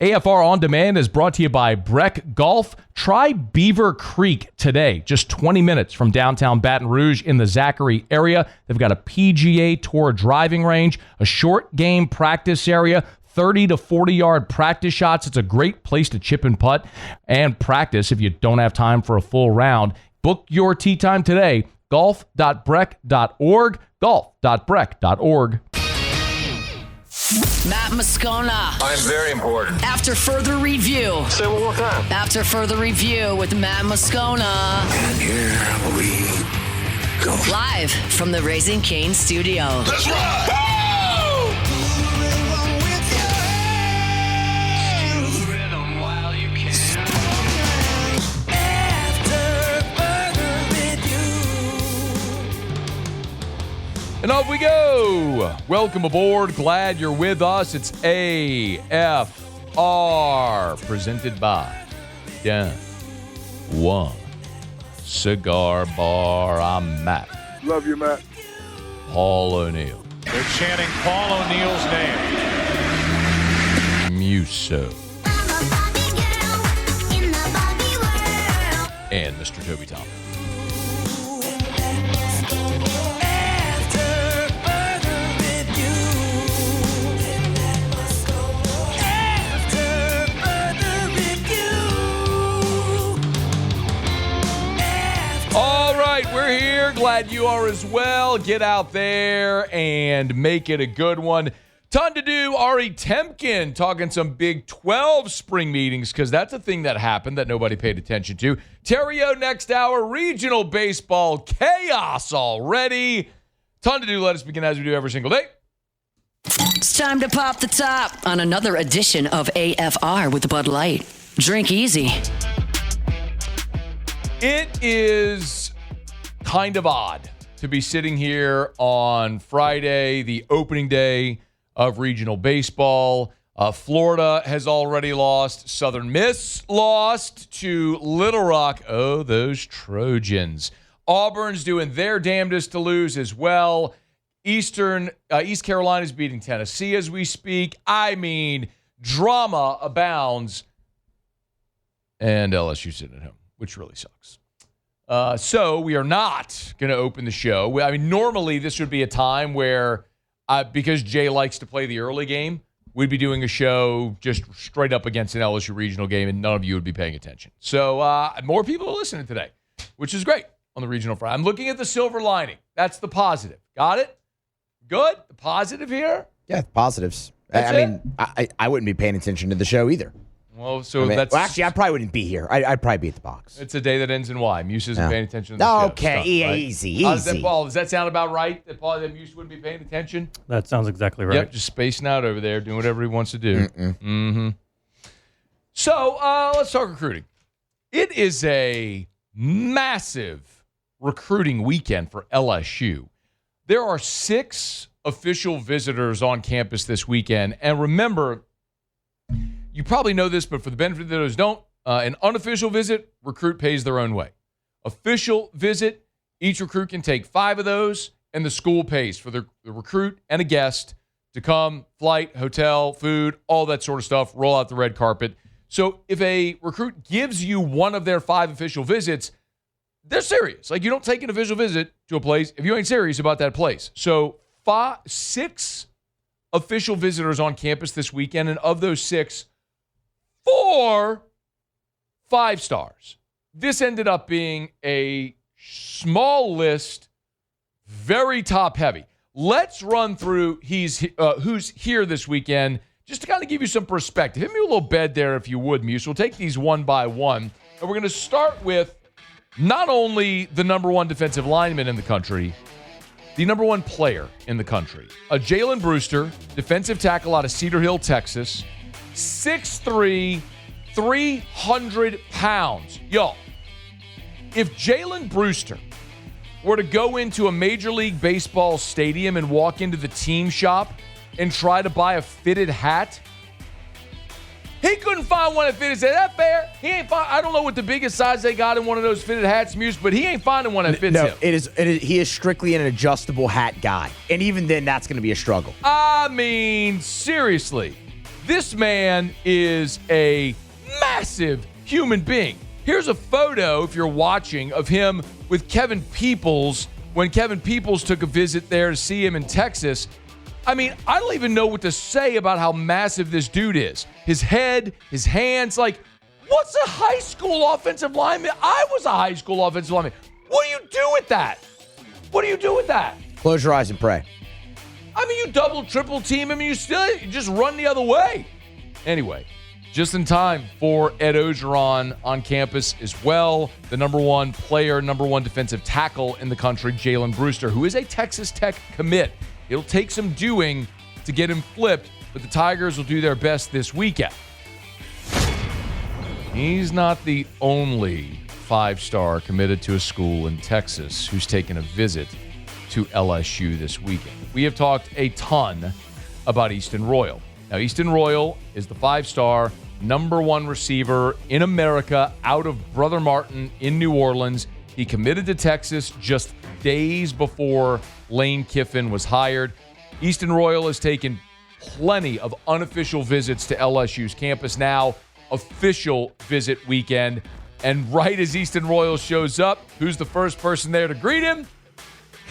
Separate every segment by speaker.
Speaker 1: AFR On Demand is brought to you by Breck Golf. Try Beaver Creek today, just 20 minutes from downtown Baton Rouge in the Zachary area. They've got a PGA Tour driving range, a short game practice area, 30 to 40-yard practice shots. It's a great place to chip and putt and practice if you don't have time for a full round. Book your tee time today, golf.breck.org, golf.breck.org.
Speaker 2: Matt Moscona.
Speaker 3: I'm very important.
Speaker 2: After further review.
Speaker 3: Say it one more time.
Speaker 2: After further review with Matt Moscona.
Speaker 3: And here we go.
Speaker 2: Live from the Raising Cane studio.
Speaker 3: Let's ride!
Speaker 1: And off we go. Welcome aboard. Glad you're with us. It's AFR, presented by Down One Cigar Bar. I'm Matt.
Speaker 4: Love you, Matt.
Speaker 1: Paul O'Neill.
Speaker 5: They're chanting Paul O'Neill's name.
Speaker 1: Muso. And Mr. Toby Thomas. All right, we're here. Glad you are as well. Get out there and make it a good one. Ton to do. Ari Temkin talking some Big 12 spring meetings because that's a thing that happened that nobody paid attention to. Terry O next hour. Regional baseball chaos already. Ton to do. Let us begin as we do every single day.
Speaker 2: It's time to pop the top on another edition of AFR with Bud Light. Drink easy.
Speaker 1: It is kind of odd to be sitting here on Friday, the opening day of regional baseball. Florida has already lost. Southern Miss lost to Little Rock. Oh, those Trojans. Auburn's doing their damnedest to lose as well. East Carolina's beating Tennessee as we speak. I mean, drama abounds. And LSU sitting at home, which really sucks. So we are not going to open the show. I mean, normally this would be a time where, because Jay likes to play the early game, we'd be doing a show just straight up against an LSU regional game, and none of you would be paying attention. So more people are listening today, which is great on the regional front. I'm looking at the silver lining. That's the positive. Got it? Good? The positive here?
Speaker 6: Yeah, positives.
Speaker 1: That's
Speaker 6: I mean, I wouldn't be paying attention to the show either.
Speaker 1: Well, so
Speaker 6: Well,
Speaker 1: that's
Speaker 6: I probably wouldn't be here. I'd probably be at the box.
Speaker 1: it's a day that ends in Y. Muse isn't paying attention to the show.
Speaker 6: Okay,
Speaker 1: Stuff, right?
Speaker 6: easy.
Speaker 1: How does that, Paul? Does that sound about right? That Muse wouldn't be paying attention?
Speaker 7: That sounds exactly right.
Speaker 1: Yep, just spacing out over there, doing whatever he wants to do. Mm-hmm. So let's talk recruiting. It is a massive recruiting weekend for LSU. There are 6 official visitors on campus this weekend. And remember, you probably know this, but for the benefit of those who don't, an unofficial visit, recruit pays their own way. Official visit, each recruit can take 5 of those, and the school pays for the recruit and a guest to come, flight, hotel, food, all that sort of stuff, roll out the red carpet. So if a recruit gives you one of their 5 official visits, they're serious. Like, you don't take an official visit to a place if you ain't serious about that place. So 6 official visitors on campus this weekend, and of those 6, 4 5-stars. This ended up being a small list, very top-heavy. Let's run through who's here this weekend, just to kind of give you some perspective. Hit me a little bed there, if you would, Muse. We'll take these one by one. And we're going to start with not only the number 1 defensive lineman in the country, the number 1 player in the country. Jalen Brewster, defensive tackle out of Cedar Hill, Texas. 6'3", 300 pounds. Y'all, if Jalen Brewster were to go into a Major League Baseball stadium and walk into the team shop and try to buy a fitted hat, he couldn't find one that fitted. Is that fair? He ain't find. I don't know what the biggest size they got in one of those fitted hats, Muse, but he ain't finding one that fits him.
Speaker 6: It is. He is strictly an adjustable hat guy, and even then, that's going to be a struggle.
Speaker 1: I mean, seriously, This man is a massive human being. Here's a photo, if you're watching, of him with Kevin Peoples when Kevin Peoples took a visit there to see him in Texas. I mean, I don't even know what to say about how massive this dude is. His head, his hands, like, what's a high school offensive lineman? I was a high school offensive lineman. What do you do with that? What do you do with that?
Speaker 6: Close your eyes and pray.
Speaker 1: I mean, you double, triple team him, and you just run the other way. Anyway, just in time for Ed Ogeron on campus as well. The number one player, number one defensive tackle in the country, Jalen Brewster, who is a Texas Tech commit. It'll take some doing to get him flipped, but the Tigers will do their best this weekend. He's not the only five-star committed to a school in Texas who's taken a visit to LSU this weekend. We have talked a ton about Easton Royal. Now, Easton Royal is the five-star number one receiver in America out of Brother Martin in New Orleans. He committed to Texas just days before Lane Kiffin was hired. Easton Royal has taken plenty of unofficial visits to LSU's campus now. Official visit weekend. And right as Easton Royal shows up, who's the first person there to greet him?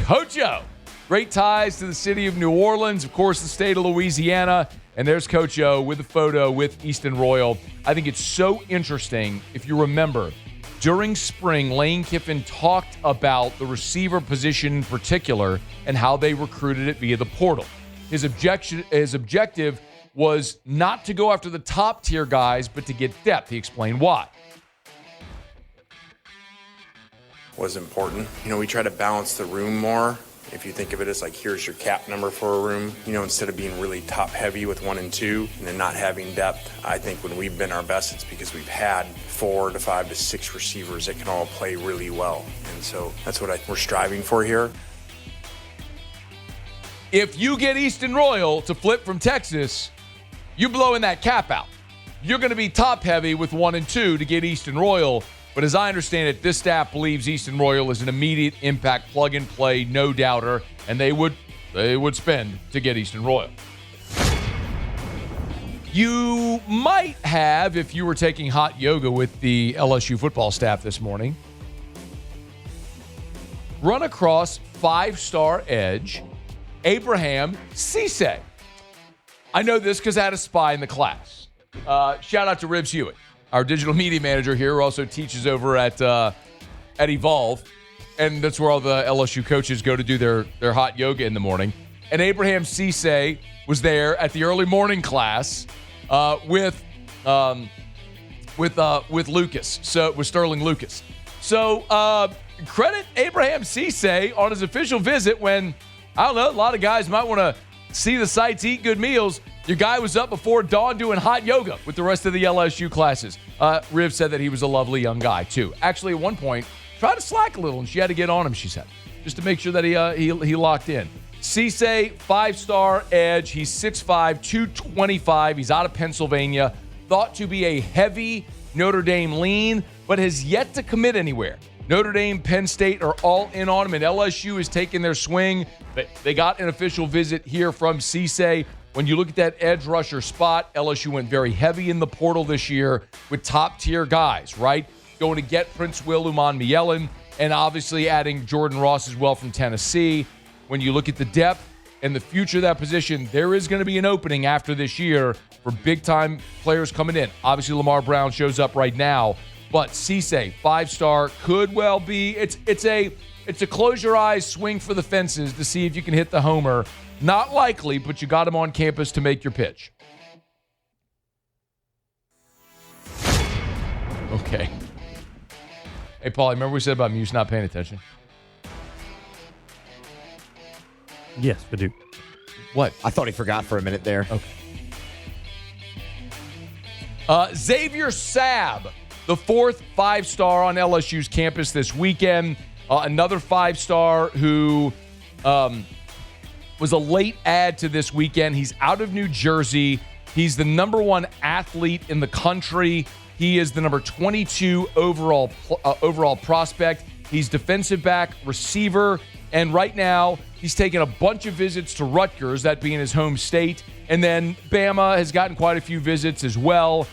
Speaker 1: Coach O. Great ties to the city of New Orleans, of course, the state of Louisiana. And there's Coach O with a photo with Easton Royal. I think it's so interesting, if you remember, during spring, Lane Kiffin talked about the receiver position in particular and how they recruited it via the portal. His objective was not to go after the top tier guys, but to get depth. He explained why.
Speaker 4: Was important. We try to balance the room more. If you think of it as like, here's your cap number for a room, instead of being really top heavy with 1 and 2 and then not having depth. I think when we've been our best, it's because we've had 4 to 5 to 6 receivers that can all play really well. And so that's what we're striving for here.
Speaker 1: If you get Easton Royal to flip from Texas, you blowing that cap out. You're going to be top heavy with 1 and 2 to get Easton Royal. But as I understand it, this staff believes Easton Royal is an immediate impact, plug-and-play, no doubter, and they would spend to get Easton Royal. You might have, if you were taking hot yoga with the LSU football staff this morning, run across five-star edge Abraham Cisse. I know this because I had a spy in the class. Shout out to Ribs Hewitt, our digital media manager here, who also teaches over at Evolve. And that's where all the LSU coaches go to do their hot yoga in the morning. And Abraham Cisse was there at the early morning class with Lucas. So with Sterling Lucas. So credit Abraham Cisse on his official visit when, I don't know, a lot of guys might want to see the sights, eat good meals. Your guy was up before dawn doing hot yoga with the rest of the LSU classes. Riv said that he was a lovely young guy, too. Actually, at one point, tried to slack a little, and she had to get on him, she said, just to make sure that he locked in. Cisse, five-star edge. He's 6'5", 225. He's out of Pennsylvania. Thought to be a heavy Notre Dame lean, but has yet to commit anywhere. Notre Dame, Penn State are all in on him, and LSU is taking their swing. They got an official visit here from Cisse. When you look at that edge rusher spot, LSU went very heavy in the portal this year with top-tier guys, right? Going to get Prince Will Uman-Mielen, and obviously adding Jordan Ross as well from Tennessee. When you look at the depth and the future of that position, there is going to be an opening after this year for big-time players coming in. Obviously, Lamar Brown shows up right now, but Cisse, five-star, could well be. It's a close your eyes, swing for the fences to see if you can hit the homer. Not likely, but you got him on campus to make your pitch. Okay. Hey, Paulie, remember we said about Muse not paying attention?
Speaker 7: Yes, I do.
Speaker 1: What?
Speaker 6: I thought he forgot for a minute there.
Speaker 1: Okay. Xavier Sabb, the fourth five-star on LSU's campus this weekend. Another five-star who was a late add to this weekend. He's out of New Jersey. He's the number one athlete in the country. He is the number 22 overall prospect. He's defensive back, receiver, and right now he's taken a bunch of visits to Rutgers, that being his home state. And then Bama has gotten quite a few visits as well.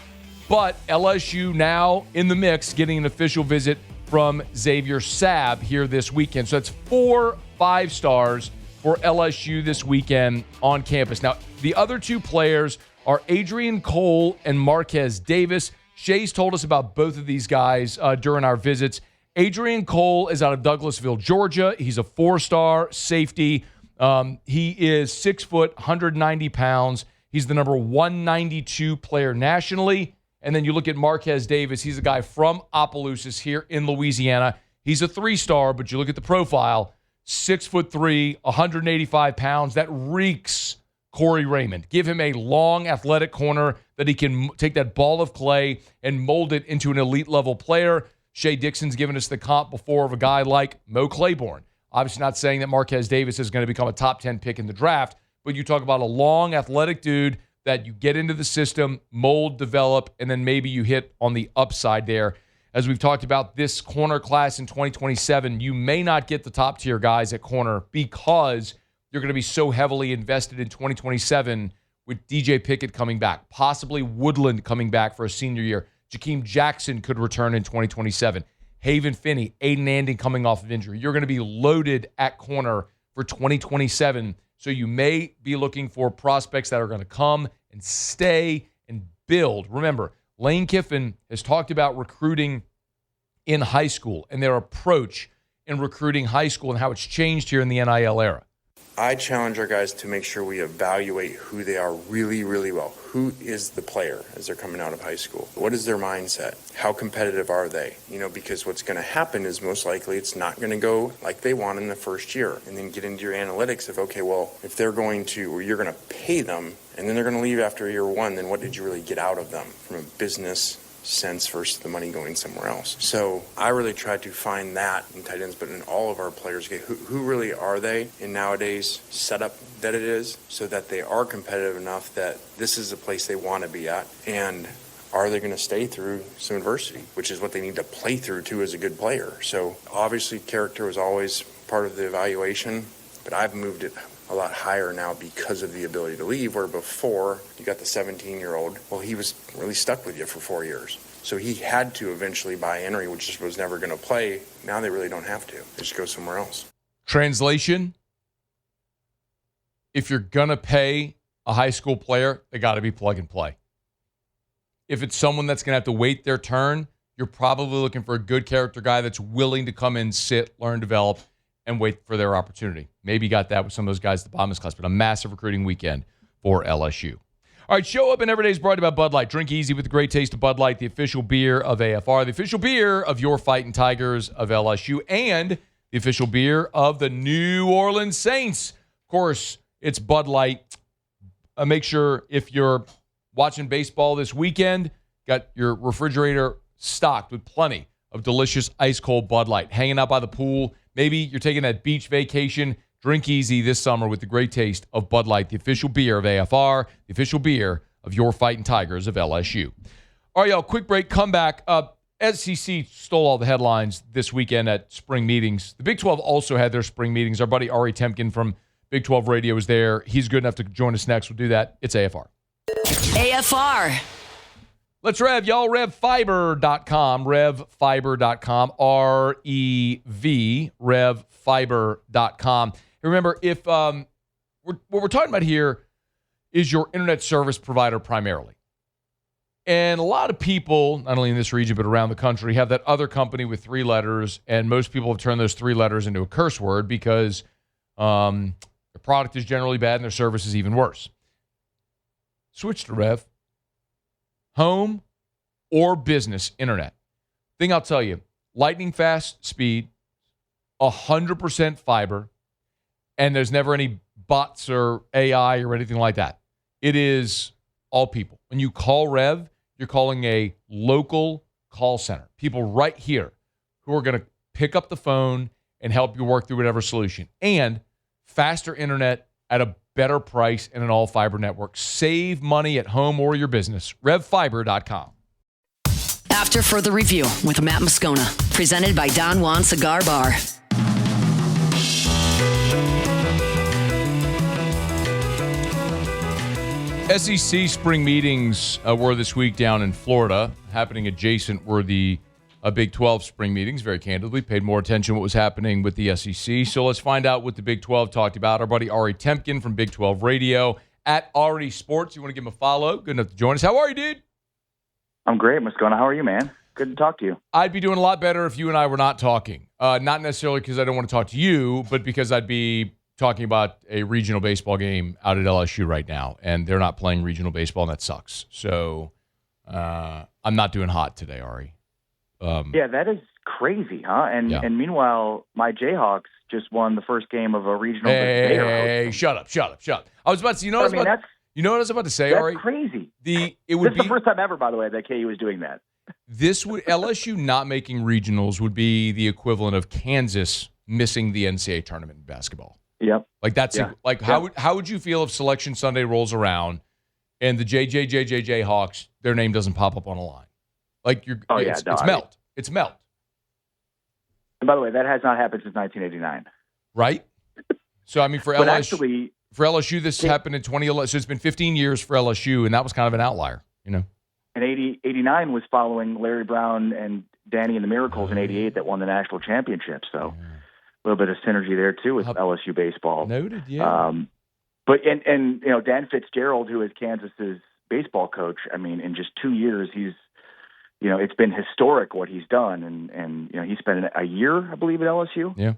Speaker 1: But LSU now in the mix, getting an official visit from Xavier Sabb here this weekend. So that's 4 5-stars for LSU this weekend on campus. Now, the other 2 players are Adrian Cole and Marquez Davis. Shay's told us about both of these guys during our visits. Adrian Cole is out of Douglasville, Georgia. He's a 4-star safety. He is 6 foot, 190 pounds. He's the number 192 player nationally. And then you look at Marquez Davis. He's a guy from Opelousas here in Louisiana. He's a 3-star, but you look at the profile, 6'3", 185 pounds. That reeks Corey Raymond. Give him a long, athletic corner that he can take that ball of clay and mold it into an elite-level player. Shay Dixon's given us the comp before of a guy like Mo Claiborne. Obviously not saying that Marquez Davis is going to become a top 10 pick in the draft, but you talk about a long, athletic dude that you get into the system, mold, develop, and then maybe you hit on the upside there. As we've talked about this corner class in 2027, you may not get the top-tier guys at corner because you're going to be so heavily invested in 2027 with DJ Pickett coming back, possibly Woodland coming back for a senior year. Jakeem Jackson could return in 2027. Haven Finney, Aiden Anding coming off of injury. You're going to be loaded at corner for 2027. So you may be looking for prospects that are going to come and stay and build. Remember, Lane Kiffin has talked about recruiting in high school and their approach in recruiting high school and how it's changed here in the NIL era.
Speaker 4: I challenge our guys to make sure we evaluate who they are really, really well. Who is the player as they're coming out of high school? What is their mindset? How competitive are they? Because what's going to happen is most likely it's not going to go like they want in the first year. And then get into your analytics of, okay, well, if they're going to, or you're going to pay them, and then they're going to leave after year 1, then what did you really get out of them from a business sense versus the money going somewhere else? So I really tried to find that in tight ends, but in all of our players, okay, who really are they in nowadays setup that it is, so that they are competitive enough that this is the place they want to be at, and are they going to stay through some adversity, which is what they need to play through too as a good player. So obviously character was always part of the evaluation, but I've moved it a lot higher now because of the ability to leave, where before you got the 17-year-old, well, he was really stuck with you for 4 years. So he had to eventually buy entry, which just was never going to play. Now they really don't have to. They just go somewhere else.
Speaker 1: Translation, if you're going to pay a high school player, they got to be plug and play. If it's someone that's going to have to wait their turn, you're probably looking for a good character guy that's willing to come in, sit, learn, develop, and wait for their opportunity. Maybe you got that with some of those guys at the bottom of this class, but a massive recruiting weekend for LSU. All right, Show Up and Every Day is brought to you by Bud Light. Drink easy with the great taste of Bud Light, the official beer of AFR, the official beer of your Fighting Tigers of LSU, and the official beer of the New Orleans Saints. Of course, it's Bud Light. Make sure if you're watching baseball this weekend, got your refrigerator stocked with plenty of delicious ice-cold Bud Light. Hanging out by the pool. Maybe you're taking that beach vacation. Drink easy this summer with the great taste of Bud Light, the official beer of AFR, the official beer of your Fighting Tigers of LSU. All right, y'all, quick break. Come back. SEC stole all the headlines this weekend at spring meetings. The Big 12 also had their spring meetings. Our buddy Ari Temkin from Big 12 Radio is there. He's good enough to join us next. We'll do that. It's AFR.
Speaker 2: AFR.
Speaker 1: Let's rev, y'all. RevFiber.com. RevFiber.com. R-E-V. RevFiber.com. Remember, if what we're talking about here is your internet service provider primarily. And a lot of people, not only in this region but around the country, have that other company with 3 letters, and most people have turned those 3 letters into a curse word because their product is generally bad and their service is even worse. Switch to Rev. Home or business internet. Thing I'll tell you, lightning fast speed, 100% fiber, and there's never any bots or AI or anything like that. It is all people. When you call Rev, you're calling a local call center. People right here who are going to pick up the phone and help you work through whatever solution. And faster internet at a better price in an all-fiber network. Save money at home or your business. RevFiber.com.
Speaker 2: After further review with Matt Moscona, presented by Don Juan Cigar Bar.
Speaker 1: SEC spring meetings were this week down in Florida. Happening adjacent were the Big 12 spring meetings, very candidly. Paid more attention to what was happening with the SEC. So let's find out what the Big 12 talked about. Our buddy Ari Temkin from Big 12 Radio at Ari Sports. You want to give him a follow? Good enough to join us. How are you, dude?
Speaker 8: I'm great. What's going on? How are you, man? Good to talk to you.
Speaker 1: I'd be doing a lot better if you and I were not talking. Not necessarily because I don't want to talk to you, but because I'd be talking about a regional baseball game out at LSU right now, and they're not playing regional baseball, and that sucks. So I'm not doing hot today, Ari.
Speaker 8: Yeah, that is crazy, huh? And meanwhile, my Jayhawks just won the first game of a regional.
Speaker 1: Hey, shut up. I was about to. You know what I was about to say,
Speaker 8: that's
Speaker 1: Ari?
Speaker 8: Crazy.
Speaker 1: This
Speaker 8: is the first time ever, by the way, that KU was doing that.
Speaker 1: This would LSU not making regionals would be the equivalent of Kansas missing the NCAA tournament in basketball.
Speaker 8: Yep.
Speaker 1: Like that's how would you feel if Selection Sunday rolls around and the JJ Hawks, their name doesn't pop up on a line? Like it's melt.
Speaker 8: And by the way, that has not happened since 1989.
Speaker 1: Right? So I mean for LSU this happened in 2011. So it's been 15 years for LSU, and that was kind of an outlier, you know.
Speaker 8: And 89 was following Larry Brown and Danny and the Miracles in 88 that won the national championship. So a little bit of synergy there too with LSU baseball.
Speaker 1: Noted, yeah.
Speaker 8: But you know, Dan Fitzgerald, who is Kansas's baseball coach, I mean, in just 2 years, it's been historic what he's done, and you know, he spent a year, I believe, at LSU.
Speaker 1: Yeah.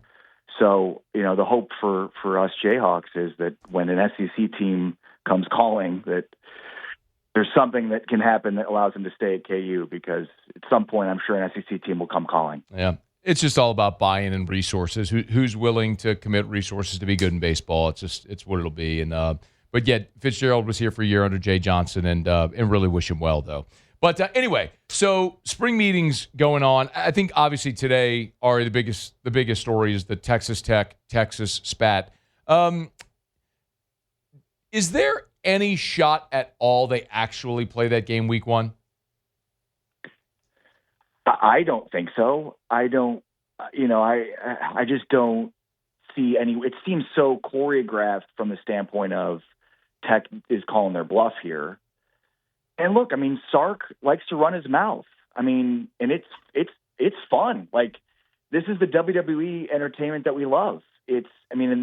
Speaker 8: So you know, the hope for us Jayhawks is that when an SEC team comes calling, that there's something that can happen that allows him to stay at KU, because at some point I'm sure an SEC team will come calling.
Speaker 1: Yeah. It's just all about buy-in and resources. Who's willing to commit resources to be good in baseball? It's what it'll be. And but yet Fitzgerald was here for a year under Jay Johnson, and really wish him well though. But anyway, so spring meetings going on. I think obviously today, Ari, the biggest story is the Texas spat. Is there any shot at all they actually play that game week 1?
Speaker 8: I don't think so. I don't, I just don't see any. It seems so choreographed from the standpoint of Tech is calling their bluff here. And look, I mean, Sark likes to run his mouth. I mean, and it's fun. Like, this is the WWE entertainment that we love. And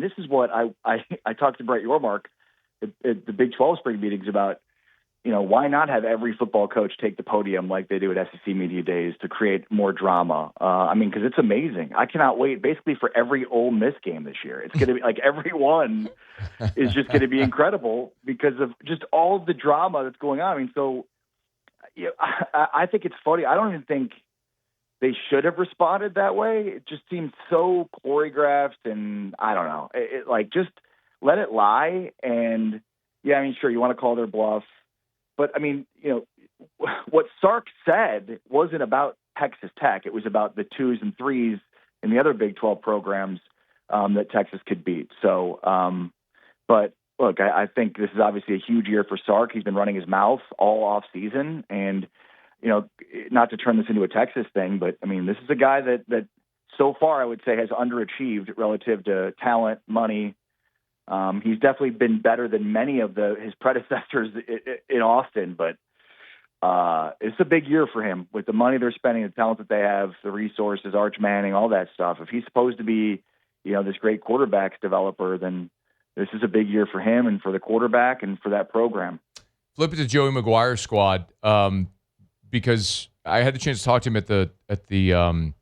Speaker 8: this is what I talked to Brett Yormark at the Big 12 spring meetings about, why not have every football coach take the podium like they do at SEC Media Days to create more drama? Because it's amazing. I cannot wait basically for every Ole Miss game this year. It's going to be like every one is just going to be incredible because of just all of the drama that's going on. I mean, so I think it's funny. I don't even think they should have responded that way. It just seems so choreographed, and I don't know. Just let it lie. And yeah, I mean, sure, you want to call their bluff. But, I mean, what Sark said wasn't about Texas Tech. It was about the 2s and 3s in the other Big 12 programs that Texas could beat. So, but, look, I think this is obviously a huge year for Sark. He's been running his mouth all off season. And, not to turn this into a Texas thing, but, I mean, this is a guy that so far I would say has underachieved relative to talent, money. He's definitely been better than many of his predecessors in Austin, but it's a big year for him with the money they're spending, the talent that they have, the resources, Arch Manning, all that stuff. If he's supposed to be, this great quarterbacks developer, then this is a big year for him and for the quarterback and for that program.
Speaker 1: Flip it to Joey McGuire's squad, because I had the chance to talk to him at the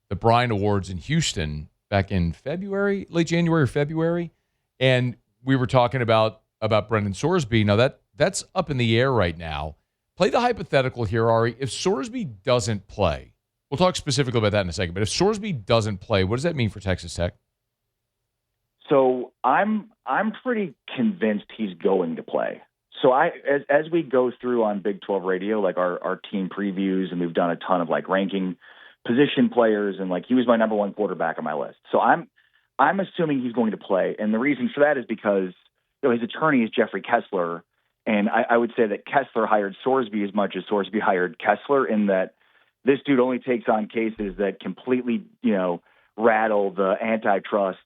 Speaker 1: Bryant Awards in Houston back in late January or February. And we were talking about Brendan Sorsby. Now, that's up in the air right now. Play the hypothetical here, Ari. If Sorsby doesn't play, we'll talk specifically about that in a second, but if Sorsby doesn't play, what does that mean for Texas Tech?
Speaker 8: So I'm pretty convinced he's going to play. So as we go through on Big 12 Radio, like our team previews, and we've done a ton of like ranking position players, and like he was my number 1 quarterback on my list. So I'm assuming he's going to play, and the reason for that is because his attorney is Jeffrey Kessler, and I would say that Kessler hired Sorsby as much as Sorsby hired Kessler, in that this dude only takes on cases that completely, rattle the antitrust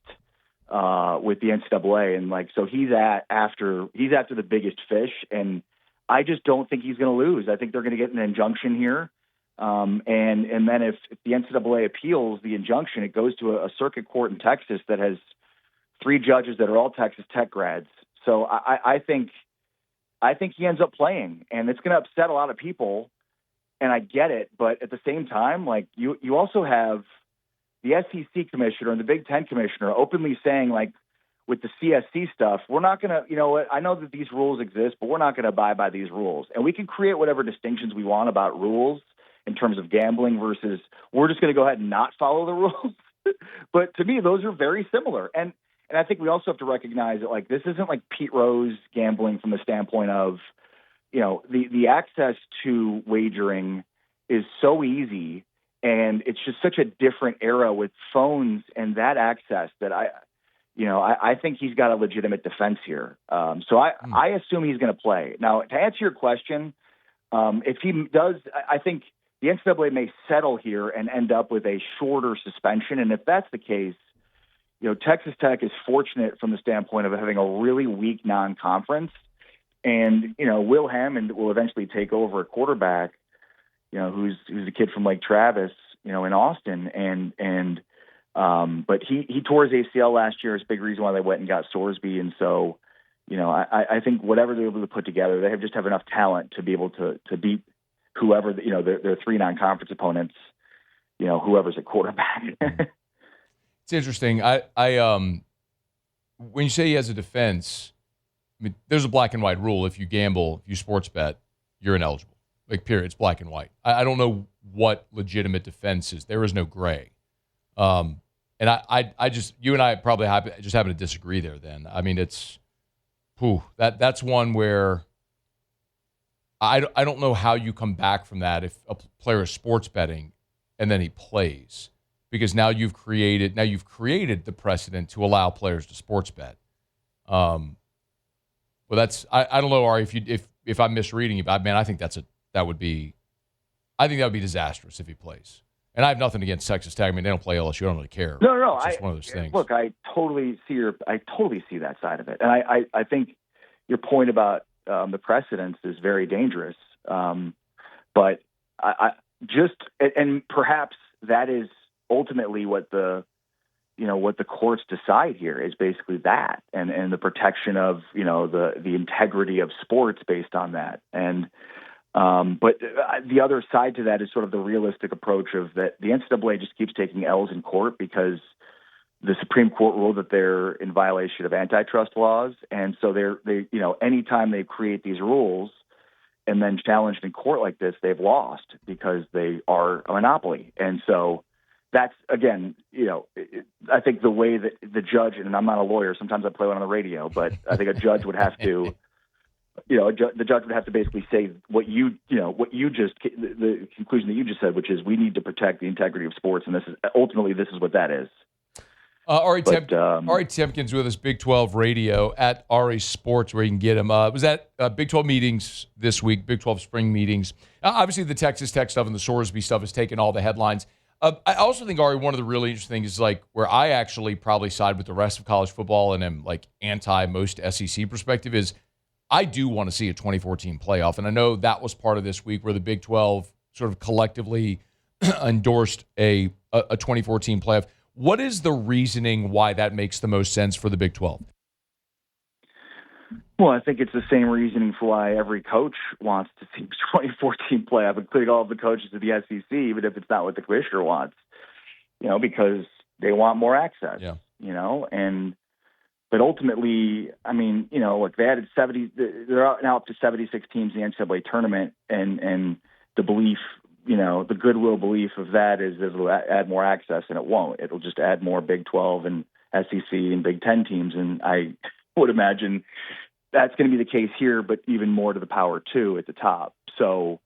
Speaker 8: with the NCAA, and so he's after the biggest fish, and I just don't think he's going to lose. I think they're going to get an injunction here, and then if the NCAA appeals the injunction, it goes to a circuit court in Texas that has 3 judges that are all Texas Tech grads. So I think he ends up playing, and it's going to upset a lot of people, and I get it. But at the same time, you also have the SEC commissioner and the Big Ten commissioner openly saying, with the CSC stuff, we're not going to, I know that these rules exist, but we're not going to abide by these rules. And we can create whatever distinctions we want about rules in terms of gambling versus we're just going to go ahead and not follow the rules. But to me, those are very similar. And I think we also have to recognize that this isn't like Pete Rose gambling from the standpoint of, the access to wagering is so easy, and it's just such a different era with phones and that access that I think he's got a legitimate defense here. So I assume he's going to play. Now, to answer your question, if he does, I think the NCAA may settle here and end up with a shorter suspension. And if that's the case, Texas Tech is fortunate from the standpoint of having a really weak non-conference. And, Will Hammond will eventually take over a quarterback, who's a kid from Lake Travis, in Austin. But he tore his ACL last year. It's a big reason why they went and got Sorsby. And so, I think whatever they're able to put together, they just have enough talent to be able to beat whoever, their 3 non-conference opponents, whoever's at quarterback.
Speaker 1: It's interesting. I when you say he has a defense, I mean, there's a black and white rule. If you gamble, if you sports bet, you're ineligible. Period. It's black and white. I don't know what legitimate defense is. There is no gray. And I just, you and I probably just happen to disagree there then. I mean, that's one where I don't know how you come back from that if a player is sports betting and then he plays. Because now you've created the precedent to allow players to sports bet. Well, that's I don't know, Ari, if I'm misreading you, but man, I think that would be disastrous if he plays. And I have nothing against Texas Tech. I mean, they don't play LSU. I don't really care.
Speaker 8: No.
Speaker 1: It's just one of those things.
Speaker 8: Look, I totally see that side of it, and I think your point about the precedents is very dangerous. But and perhaps that is ultimately what the courts decide here is basically that, and the protection of the integrity of sports based on that. And but the other side to that is sort of the realistic approach of that the NCAA just keeps taking L's in court because the Supreme Court ruled that they're in violation of antitrust laws, and so they anytime they create these rules and then challenged in court like this, they've lost because they are a monopoly. And so that's, again, I think the way that the judge, and I'm not a lawyer, sometimes I play one on the radio, but I think a judge would have to, the judge would have to basically say the conclusion that you just said, which is we need to protect the integrity of sports, and this is what that is.
Speaker 1: Ari Temkin's with us, Big 12 Radio at Ari Sports, where you can get him. It was at Big 12 meetings this week, Big 12 spring meetings. Obviously, the Texas Tech stuff and the Sorsby stuff has taken all the headlines. I also think, Ari, one of the really interesting things is where I actually probably side with the rest of college football and am anti most SEC perspective is I do want to see a 2014 playoff. And I know that was part of this week where the Big 12 sort of collectively endorsed a 2014 playoff. What is the reasoning why that makes the most sense for the Big 12?
Speaker 8: Well, I think it's the same reasoning for why every coach wants to see 2014 playoff, including all of the coaches of the SEC, even if it's not what the commissioner wants, because they want more access, but ultimately, I mean, they added 70, they're now up to 76 teams in the NCAA tournament, and the belief, the goodwill belief of that is that it'll add more access, and it won't. It'll just add more Big 12 and SEC and Big 10 teams, and I would imagine that's going to be the case here, but even more to the power 2 at the top. So,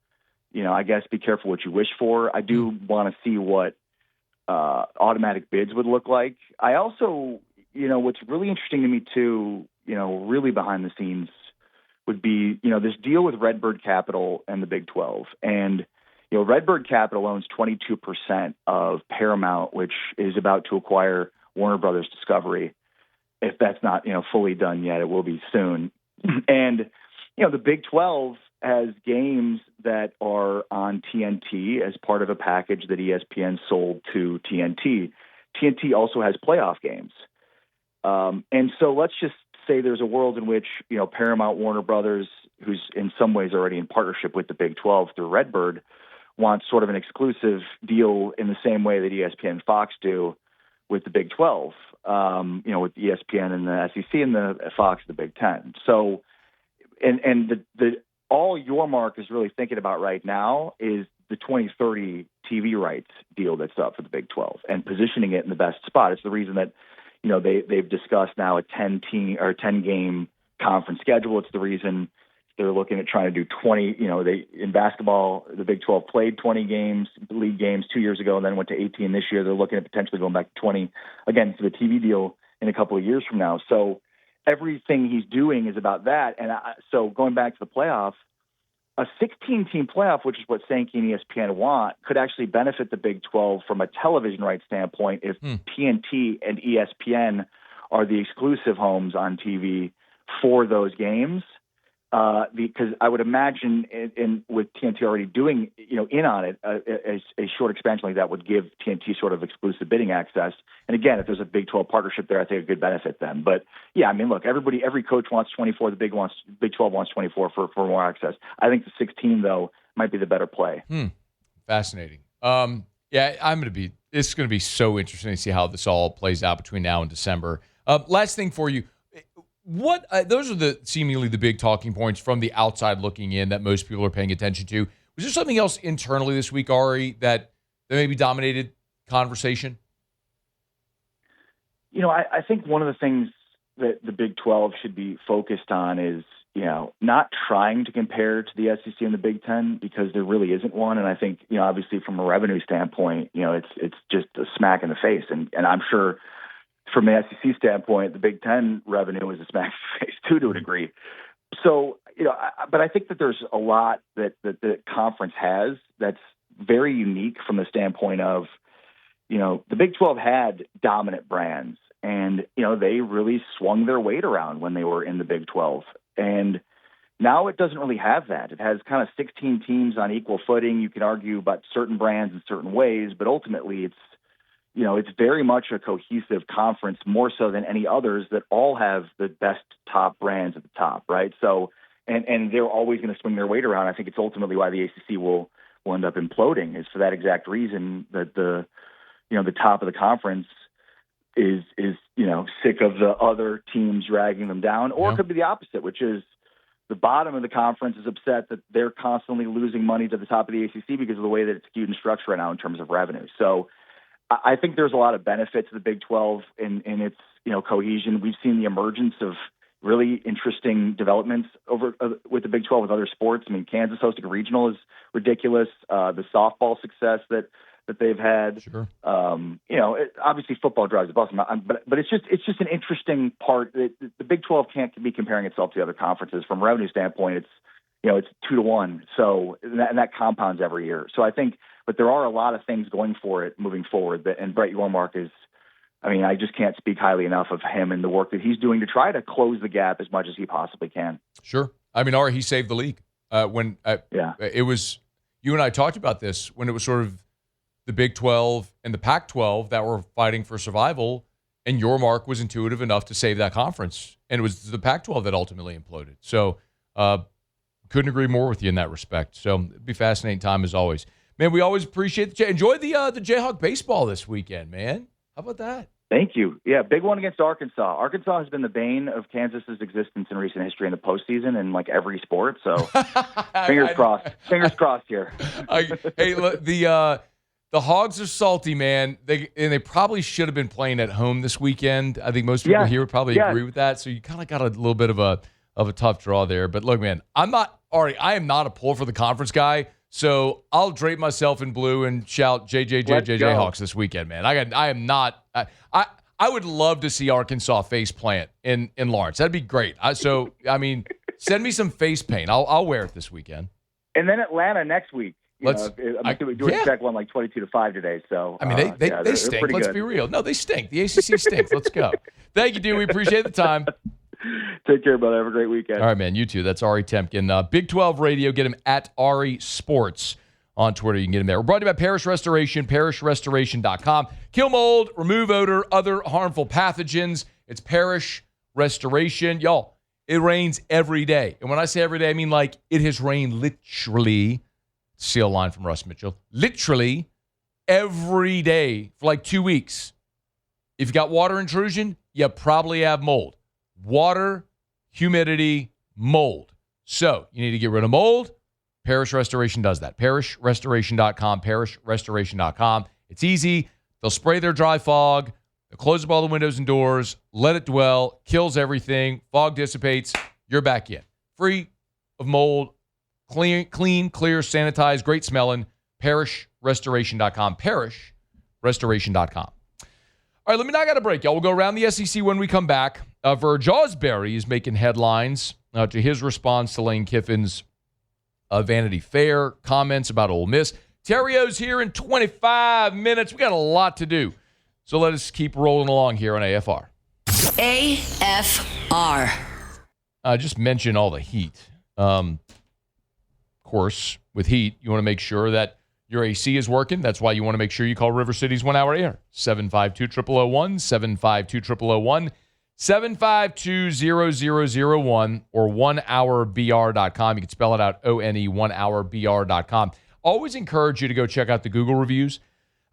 Speaker 8: I guess be careful what you wish for. I do want to see what automatic bids would look like. I also, what's really interesting to me too, really behind the scenes would be, this deal with Redbird Capital and the Big 12. And, Redbird Capital owns 22% of Paramount, which is about to acquire Warner Brothers Discovery. if that's not, fully done yet, it will be soon. And, the Big 12 has games that are on TNT as part of a package that ESPN sold to TNT. TNT also has playoff games. And so let's just say there's a world in which, Paramount Warner Brothers, who's in some ways already in partnership with the Big 12 through Redbird, wants sort of an exclusive deal in the same way that ESPN and Fox do with the Big 12, with ESPN and the SEC and the Fox, the Big 10. So, and the all your mark is really thinking about right now is the 2030 TV rights deal that's up for the Big 12 and positioning it in the best spot. It's the reason that, they've discussed now a 10 game conference schedule. It's the reason they're looking at trying to do 20, in basketball, the Big 12 played 20 games, league games 2 years ago, and then went to 18 this year. They're looking at potentially going back to 20 again for the TV deal in a couple of years from now. So everything he's doing is about that. And so going back to the playoff, a 16-team playoff, which is what Sankey and ESPN want, could actually benefit the Big 12 from a television rights standpoint if TNT and ESPN are the exclusive homes on TV for those games. Because I would imagine, with TNT already doing, in on it, a short expansion like that would give TNT sort of exclusive bidding access. And again, if there's a Big 12 partnership there, I think it could benefit them. But yeah, I mean, look, every coach wants 24. The Big 12 wants 24 for more access. I think the 16 though might be the better play.
Speaker 1: Fascinating. It's going to be so interesting to see how this all plays out between now and December. Last thing for you. What those are seemingly the big talking points from the outside looking in that most people are paying attention to. Was there something else internally this week, Ari, that maybe dominated conversation?
Speaker 8: I think one of the things that the Big 12 should be focused on is, not trying to compare to the SEC and the Big 10 because there really isn't one. And I think, obviously from a revenue standpoint, it's just a smack in the face. And I'm sure from the SEC standpoint, the Big 10 revenue is a smack in the face too, to a degree. So, but I think that there's a lot that the conference has that's very unique from the standpoint of, the Big 12 had dominant brands and, they really swung their weight around when they were in the Big 12. And now it doesn't really have that. It has kind of 16 teams on equal footing. You can argue about certain brands in certain ways, but ultimately it's very much a cohesive conference, more so than any others that all have the best top brands at the top, right? So, and they're always going to swing their weight around. I think it's ultimately why the ACC will end up imploding, is for that exact reason that the top of the conference is sick of the other teams dragging them down, or it could be the opposite, which is the bottom of the conference is upset that they're constantly losing money to the top of the ACC because of the way that it's skewed and structured right now in terms of revenue. So I think there's a lot of benefits to the Big 12 in its cohesion. We've seen the emergence of really interesting developments with the Big 12 with other sports. I mean, Kansas hosting a regional is ridiculous. The softball success that they've had. Sure. Obviously football drives the bus, but it's just an interesting part. The Big 12 can't be comparing itself to the other conferences from a revenue standpoint. It's 2-1. So and that compounds every year. So I think. But there are a lot of things going for it moving forward. And Brett Yormark I just can't speak highly enough of him and the work that he's doing to try to close the gap as much as he possibly can.
Speaker 1: Sure. Ari, he saved the league. It was, you and I talked about this when it was sort of the Big 12 and the Pac-12 that were fighting for survival, and Yormark was intuitive enough to save that conference. And it was the Pac-12 that ultimately imploded. So couldn't agree more with you in that respect. So it'd be a fascinating time as always. Man, we always appreciate enjoy the Jayhawk baseball this weekend, man. How about that?
Speaker 8: Thank you. Yeah, big one against Arkansas. Arkansas has been the bane of Kansas's existence in recent history in the postseason in every sport. So fingers crossed. Fingers crossed here.
Speaker 1: Hey, look, the Hogs are salty, man. They probably should have been playing at home this weekend. I think most people here would probably agree with that. So you kind of got a little bit of a tough draw there. But look, man, I am not a pull for the conference guy. So I'll drape myself in blue and shout JJ Hawks this weekend, man. I am not. I would love to see Arkansas face plant in Lawrence. That'd be great. Send me some face paint. I'll wear it this weekend.
Speaker 8: And then Atlanta next week. We expect one 22-5 today. So
Speaker 1: they stink. Let's be real. No, they stink. The ACC stinks. Let's go. Thank you, dude. We appreciate the time.
Speaker 8: Take care, brother. Have a great weekend.
Speaker 1: All right, man. You too. That's Ari Temkin. Big 12 Radio. Get him at Ari Sports on Twitter. You can get him there. We're brought to you by Parish Restoration, parishrestoration.com. Kill mold, remove odor, other harmful pathogens. It's Parish Restoration. Y'all, it rains every day. And when I say every day, I mean like it has rained literally, steal a line from Russ Mitchell, literally every day for like 2 weeks. If you got water intrusion, you probably have mold. Water, humidity, mold. So you need to get rid of mold. Parish Restoration does that. Parishrestoration.com, parishrestoration.com. It's easy. They'll spray their dry fog. They'll close up all the windows and doors. Let it dwell. Kills everything. Fog dissipates. You're back in. Free of mold. Clean, clear, sanitized, great smelling. Parishrestoration.com. Parishrestoration.com. All right, let me knock out a break, y'all. We'll go around the SEC when we come back. Verge Osbury is making headlines to his response to Lane Kiffin's Vanity Fair comments about Ole Miss. Terrio's here in 25 minutes. We got a lot to do. So let us keep rolling along here on AFR.
Speaker 2: AFR.
Speaker 1: I just mentioned all the heat. Of course, with heat, you want to make sure that your AC is working. That's why you want to make sure you call River City's 1 Hour Air. 752-0001, 752-0001, 752-0001, or 1hourbr.com. You can spell it out, O-N-E, 1hourbr.com. Always encourage you to go check out the Google reviews.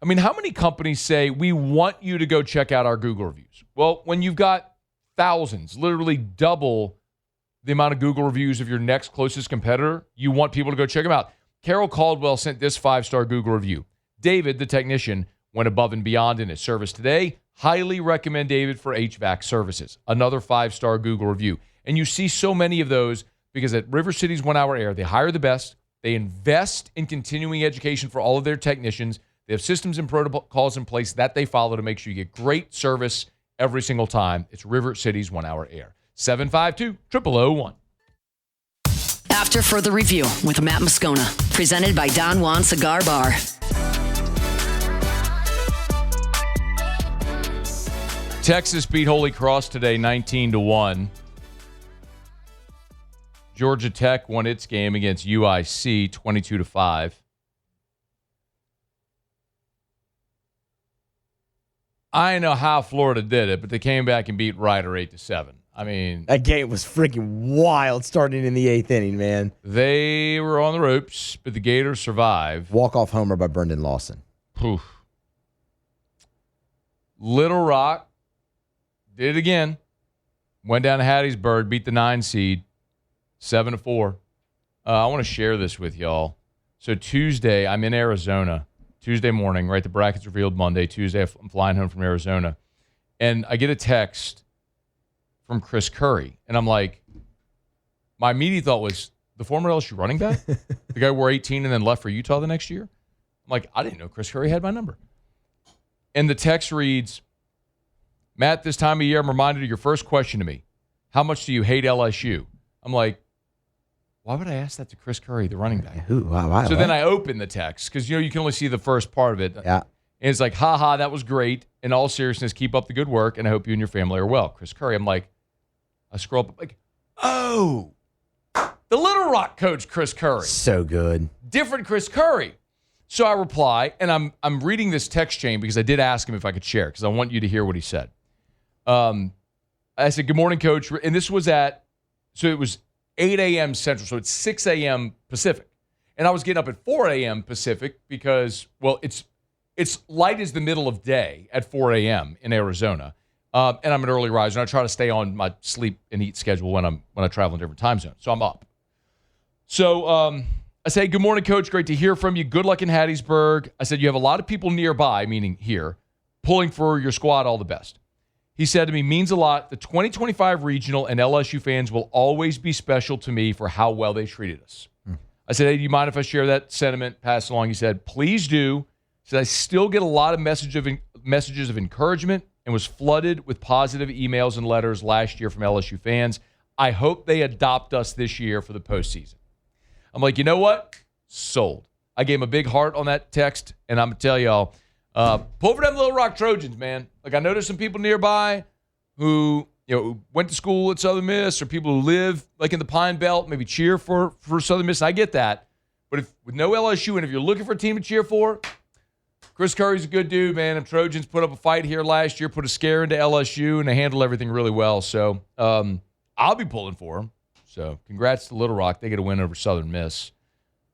Speaker 1: I mean, how many companies say, we want you to go check out our Google reviews? Well, when you've got thousands, literally double the amount of Google reviews of your next closest competitor, you want people to go check them out. Carol Caldwell sent this 5-star Google review. David, the technician, went above and beyond in his service today. Highly recommend David for HVAC services. Another 5-star Google review. And you see so many of those because at River City's 1 Hour Air, they hire the best. They invest in continuing education for all of their technicians. They have systems and protocols in place that they follow to make sure you get great service every single time. It's River City's 1 Hour Air. 752-0001.
Speaker 2: After further review with Matt Moscona, presented by Don Juan Cigar Bar.
Speaker 1: Texas beat Holy Cross today 19-1. Georgia Tech won its game against UIC 22-5. I know how Florida did it, but they came back and beat Rider 8-7. I mean,
Speaker 6: that game was freaking wild starting in the 8th inning, man.
Speaker 1: They were on the ropes, but the Gators survived.
Speaker 6: Walk-off homer by Brendan Lawson.
Speaker 1: Poof. Little Rock did it again. Went down to Hattiesburg, beat the 9 seed, 7-4. I want to share this with y'all. So Tuesday, I'm in Arizona. Tuesday morning, right? The brackets revealed Monday. Tuesday, I'm flying home from Arizona. And I get a text from Chris Curry. And I'm like, my immediate thought was, the former LSU running back? The guy who wore 18 and then left for Utah the next year? I'm like, I didn't know Chris Curry had my number. And the text reads, Matt, this time of year, I'm reminded of your first question to me. How much do you hate LSU? I'm like, why would I ask that to Chris Curry, the running back? So then I open the text because, you can only see the first part of it.
Speaker 6: Yeah.
Speaker 1: And it's like, haha, that was great. In all seriousness, keep up the good work, and I hope you and your family are well. Chris Curry. I'm like, I scroll up, like, oh, the Little Rock coach, Chris Curry.
Speaker 6: So good.
Speaker 1: Different Chris Curry. So I reply, and I'm reading this text chain because I did ask him if I could share because I want you to hear what he said. I said, good morning, coach. And this was it was 8 a.m. Central, so it's 6 a.m. Pacific. And I was getting up at 4 a.m. Pacific because, well, it's light as the middle of day at 4 a.m. in Arizona. And I'm an early riser, and I try to stay on my sleep and eat schedule when I travel in different time zones. So I'm up. So I say, good morning, coach. Great to hear from you. Good luck in Hattiesburg. I said, you have a lot of people nearby, meaning here, pulling for your squad. All the best. He said to me, means a lot. The 2025 regional and LSU fans will always be special to me for how well they treated us. I said, hey, do you mind if I share that sentiment, pass along? He said, please do. He said, I still get a lot of messages of encouragement and was flooded with positive emails and letters last year from LSU fans. I hope they adopt us this year for the postseason. I'm like, you know what? Sold. I gave him a big heart on that text, and I'm going to tell y'all, pull for them Little Rock Trojans, man. Like, I know there's some people nearby. who went to school at Southern Miss, or people who live like in the Pine Belt, maybe cheer for Southern Miss. I get that. But if with no LSU, and if you're looking for a team to cheer for, Chris Curry's a good dude, man. The Trojans put up a fight here last year, put a scare into LSU, and they handled everything really well. So I'll be pulling for them. So congrats to Little Rock. They get a win over Southern Miss.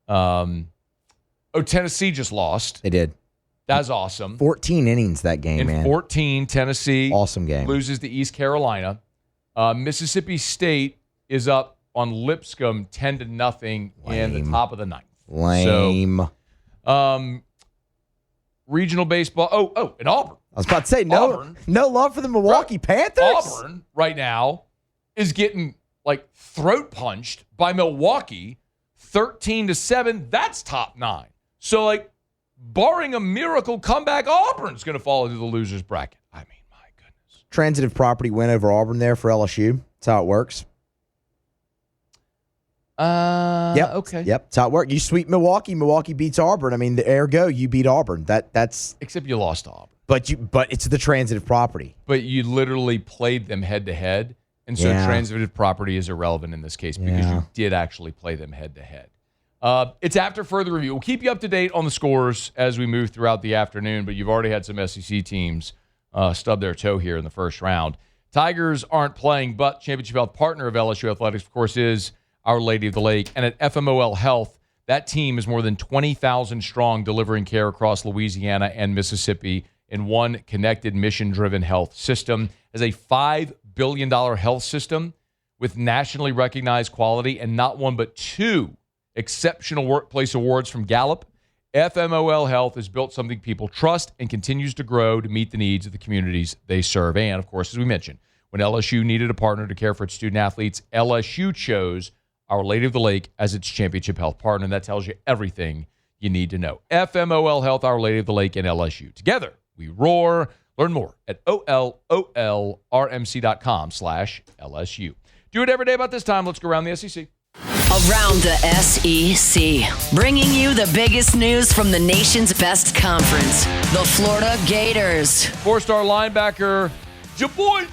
Speaker 1: Tennessee just lost.
Speaker 6: They did.
Speaker 1: That's awesome.
Speaker 6: 14 innings that game, man.
Speaker 1: 14, Tennessee
Speaker 6: awesome game.
Speaker 1: Loses to East Carolina. Mississippi State is up on Lipscomb 10-0 in the top of the ninth.
Speaker 6: Lame.
Speaker 1: So, regional baseball. Oh, and Auburn.
Speaker 6: I was about to say, no love for the Milwaukee Panthers?
Speaker 1: Auburn right now is getting, throat punched by Milwaukee 13-7. That's top 9. So, barring a miracle comeback, Auburn's going to fall into the loser's bracket. I mean, my goodness.
Speaker 6: Transitive property win over Auburn there for LSU. That's how it works.
Speaker 1: Okay.
Speaker 6: Yep, that's how it works. You sweep Milwaukee. Milwaukee beats Auburn. I mean, ergo, you beat Auburn. That's
Speaker 1: except you lost to Auburn.
Speaker 6: But it's the transitive property.
Speaker 1: But you literally played them head-to-head, and so transitive property is irrelevant in this case because you did actually play them head-to-head. It's after further review. We'll keep you up to date on the scores as we move throughout the afternoon, but you've already had some SEC teams stub their toe here in the first round. Tigers aren't playing, but Championship Health partner of LSU Athletics, of course, is Our Lady of the Lake. And at FMOL Health, that team is more than 20,000 strong, delivering care across Louisiana and Mississippi in one connected, mission-driven health system. As a $5 billion health system with nationally recognized quality and not one but 2 exceptional workplace awards from Gallup, FMOL Health has built something people trust and continues to grow to meet the needs of the communities they serve. And, of course, as we mentioned, when LSU needed a partner to care for its student-athletes, LSU chose Our Lady of the Lake as its Championship Health partner. And that tells you everything you need to know. FMOL Health, Our Lady of the Lake, and LSU. Together, we roar. Learn more at olrmc.com/LSU. Do it every day about this time. Let's go around the SEC.
Speaker 2: Around the SEC, bringing you the biggest news from the nation's best conference, the Florida Gators.
Speaker 1: 4-star linebacker, Jaboy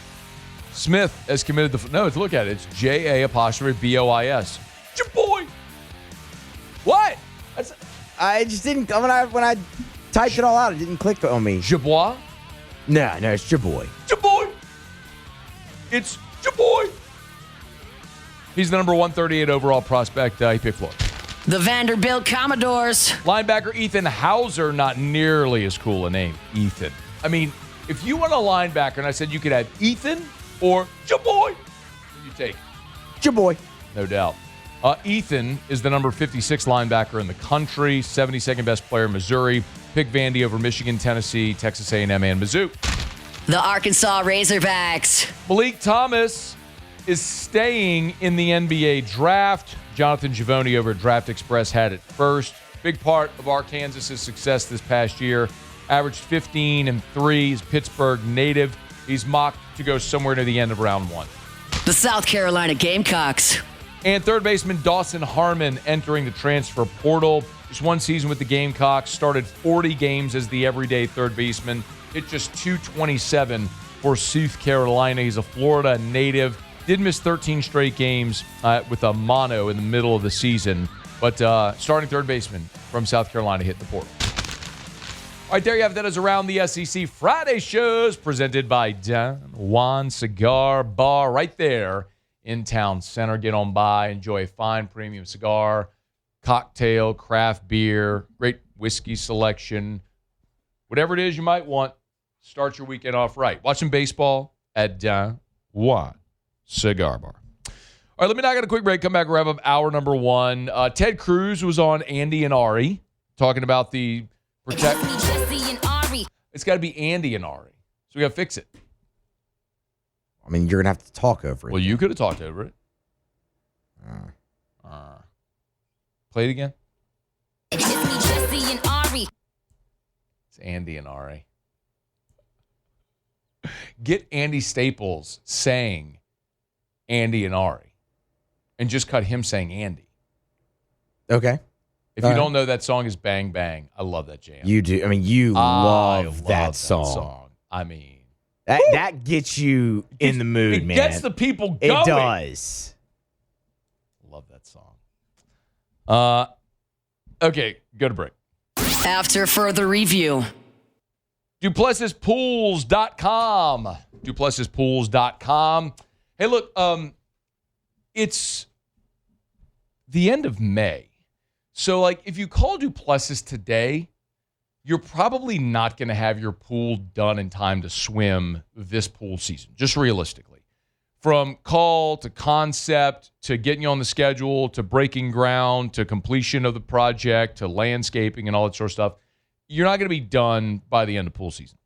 Speaker 1: Smith has committed the... No, look at it. It's J-A''BOIS. Jaboy! What?
Speaker 6: I just didn't... When I typed it all out, it didn't click on me.
Speaker 1: Jaboy?
Speaker 6: No, it's Jaboy.
Speaker 1: Jaboy! It's Jaboy! He's the number 138 overall prospect. He picked Florida.
Speaker 2: The Vanderbilt Commodores.
Speaker 1: Linebacker Ethan Hauser, not nearly as cool a name. Ethan. I mean, if you want a linebacker and I said you could have Ethan or Jaboy, you take
Speaker 6: Jaboy.
Speaker 1: No doubt. Ethan is the number 56 linebacker in the country, 72nd best player in Missouri. Pick Vandy over Michigan, Tennessee, Texas A&M, and Mizzou.
Speaker 2: The Arkansas Razorbacks.
Speaker 1: Malik Thomas is staying in the NBA draft. Jonathan Givony over at Draft Express had it first. Big part of Arkansas' success this past year. Averaged 15 and 3. He's Pittsburgh native. He's mocked to go somewhere near the end of round 1.
Speaker 2: The South Carolina Gamecocks.
Speaker 1: And third baseman Dawson Harmon entering the transfer portal. Just one season with the Gamecocks. Started 40 games as the everyday third baseman. Hit just .227 for South Carolina. He's a Florida native. Did miss 13 straight games with a mono in the middle of the season. But starting third baseman from South Carolina hit the portal. All right, there you have it. That is Around the SEC Friday shows presented by Don Juan Cigar Bar right there in Town Center. Get on by, enjoy a fine premium cigar, cocktail, craft beer, great whiskey selection. Whatever it is you might want, start your weekend off right. Watch some baseball at Don Juan Cigar Bar. All right, let me knock out a quick break. Come back, wrap up hour number 1. Ted Cruz was on Andy and Ari talking about the protect. It's got to be Andy and Ari, so we got to fix it.
Speaker 6: I mean, you're gonna have to talk over it.
Speaker 1: Well, you could have talked over it. Play it again. It's Andy and Ari. Get Andy Staples saying Andy and Ari, and just cut him saying Andy.
Speaker 6: Okay.
Speaker 1: If you don't know, that song is Bang Bang. I love that jam.
Speaker 6: You do. I mean, you love that song.
Speaker 1: I mean,
Speaker 6: That gets you in the mood, man.
Speaker 1: It gets the people going.
Speaker 6: It does.
Speaker 1: Love that song. Okay, go to break.
Speaker 2: After further review.
Speaker 1: DuplessisPools.com. DuplessisPools.com. Hey, look, it's the end of May. So, like, if you call Duplessis today, you're probably not going to have your pool done in time to swim this pool season, just realistically. From call to concept to getting you on the schedule to breaking ground to completion of the project to landscaping and all that sort of stuff, you're not going to be done by the end of pool season.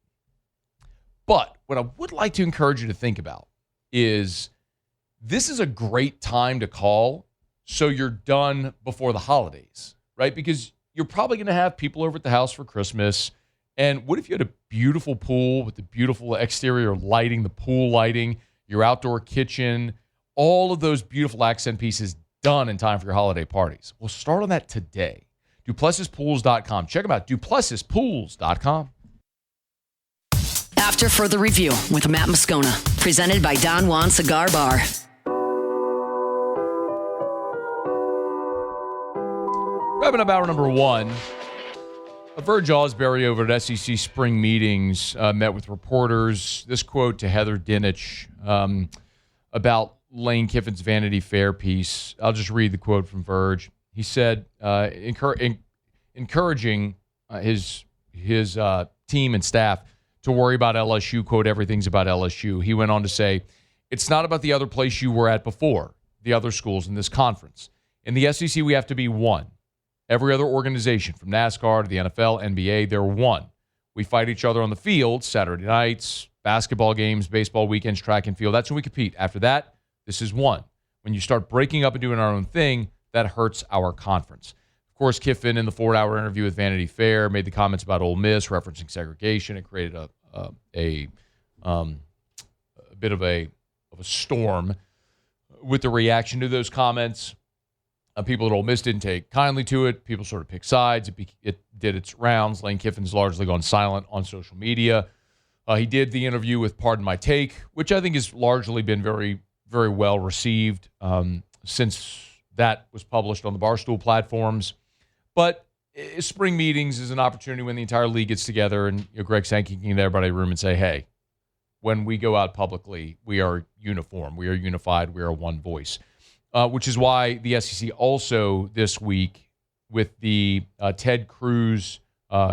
Speaker 1: But what I would like to encourage you to think about is this is a great time to call so you're done before the holidays, right? Because you're probably going to have people over at the house for Christmas. And what if you had a beautiful pool with the beautiful exterior lighting, the pool lighting, your outdoor kitchen, all of those beautiful accent pieces done in time for your holiday parties? Well, start on that today. DuplessisPools.com. Check them out, DuplessisPools.com.
Speaker 2: After further review with Matt Moscona, presented by Don Juan Cigar Bar.
Speaker 1: Wrapping up hour number one, Verge Osbury over at SEC spring meetings met with reporters. This quote to Heather Dinich about Lane Kiffin's Vanity Fair piece. I'll just read the quote from Verge. He said, encouraging his team and staff to worry about LSU, quote, everything's about LSU. He went on to say, it's not about the other place you were at before, the other schools in this conference. In the SEC, we have to be one. Every other organization, from NASCAR to the NFL, NBA, they're one. We fight each other on the field, Saturday nights, basketball games, baseball weekends, track and field. That's when we compete. After that, this is one. When you start breaking up and doing our own thing, that hurts our conference. Of course, Kiffin, in the 4-hour interview with Vanity Fair, made the comments about Ole Miss, referencing segregation. It created a bit of a storm with the reaction to those comments. People at Ole Miss didn't take kindly to it. People sort of picked sides. It did its rounds. Lane Kiffin's largely gone silent on social media. He did the interview with Pardon My Take, which I think has largely been very, very well received since that was published on the Barstool platforms. But spring meetings is an opportunity when the entire league gets together and Greg Sankey can get everybody in a room and say, hey, when we go out publicly, we are uniform. We are unified. We are one voice. Which is why the SEC also this week with the Ted Cruz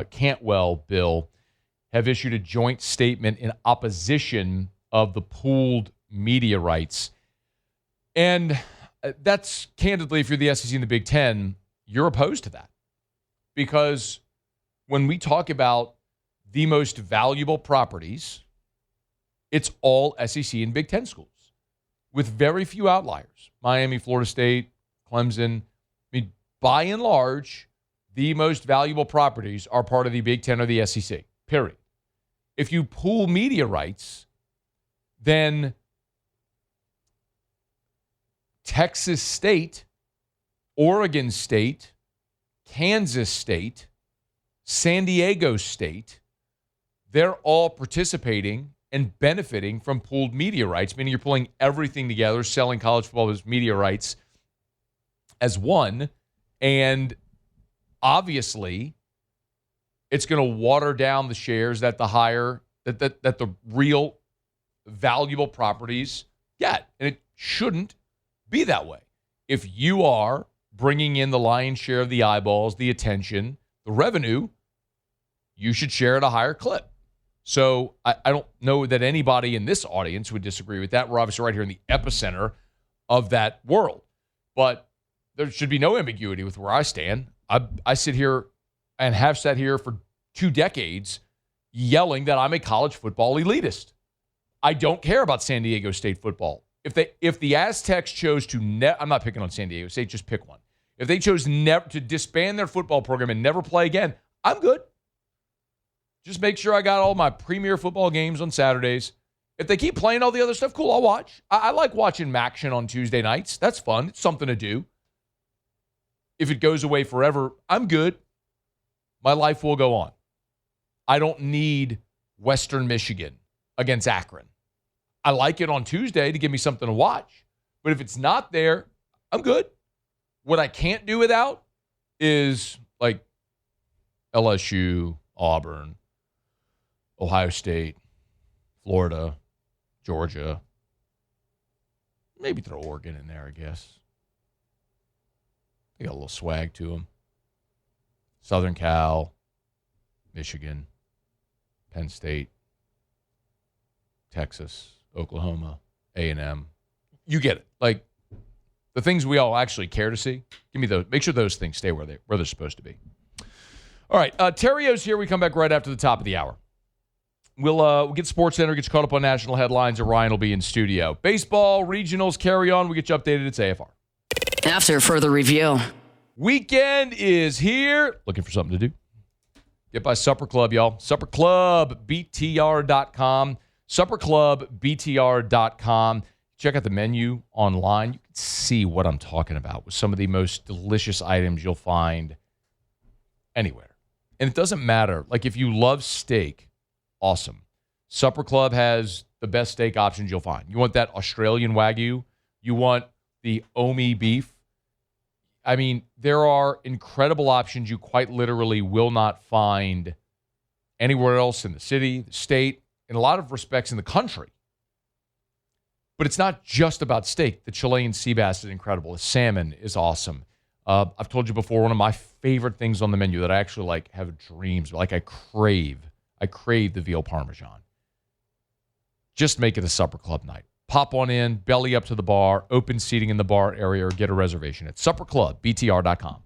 Speaker 1: Cantwell bill have issued a joint statement in opposition of the pooled media rights. And that's candidly, if you're the SEC and the Big Ten, you're opposed to that. Because when we talk about the most valuable properties, it's all SEC and Big Ten schools, with very few outliers. Miami, Florida State, Clemson. I mean, by and large, the most valuable properties are part of the Big Ten or the SEC, period. If you pool media rights, then Texas State, Oregon State, Kansas State, San Diego State, they're all participating and benefiting from pooled media rights, meaning you're pulling everything together, selling college football as media rights as one. And obviously, it's going to water down the shares that the real valuable properties get. And it shouldn't be that way. If you are bringing in the lion's share of the eyeballs, the attention, the revenue, you should share at a higher clip. So I don't know that anybody in this audience would disagree with that. We're obviously right here in the epicenter of that world. But there should be no ambiguity with where I stand. I sit here and have sat here for 2 decades yelling that I'm a college football elitist. I don't care about San Diego State football. If the Aztecs chose to I'm not picking on San Diego State, just pick one. If they chose never to disband their football program and never play again, I'm good. Just make sure I got all my premier football games on Saturdays. If they keep playing all the other stuff, cool, I'll watch. I like watching Maction on Tuesday nights. That's fun. It's something to do. If it goes away forever, I'm good. My life will go on. I don't need Western Michigan against Akron. I like it on Tuesday to give me something to watch. But if it's not there, I'm good. What I can't do without is like LSU, Auburn, Ohio State, Florida, Georgia. Maybe throw Oregon in there, I guess. They got a little swag to them. Southern Cal, Michigan, Penn State, Texas, Oklahoma, A&M. You get it. Like the things we all actually care to see. Give me those. Make sure those things stay where they're supposed to be. All right, Terrio's here. We come back right after the top of the hour. We'll get SportsCenter, get you caught up on national headlines, and Ryan will be in studio. Baseball, regionals, carry on. We get you updated. It's AFR.
Speaker 2: After further review.
Speaker 1: Weekend is here. Looking for something to do? Get by Supper Club, y'all. SupperClubBTR.com. SupperClubBTR.com. Check out the menu online. You can see what I'm talking about with some of the most delicious items you'll find anywhere. And it doesn't matter. Like if you love steak, awesome. Supper Club has the best steak options you'll find. You want that Australian Wagyu? You want the Omi beef? I mean, there are incredible options you quite literally will not find anywhere else in the city, the state, in a lot of respects in the country. But it's not just about steak. The Chilean sea bass is incredible. The salmon is awesome. I've told you before, one of my favorite things on the menu that I actually like have dreams, like I crave the veal parmesan. Just make it a Supper Club night. Pop on in, belly up to the bar, open seating in the bar area, or get a reservation at supperclubbtr.com.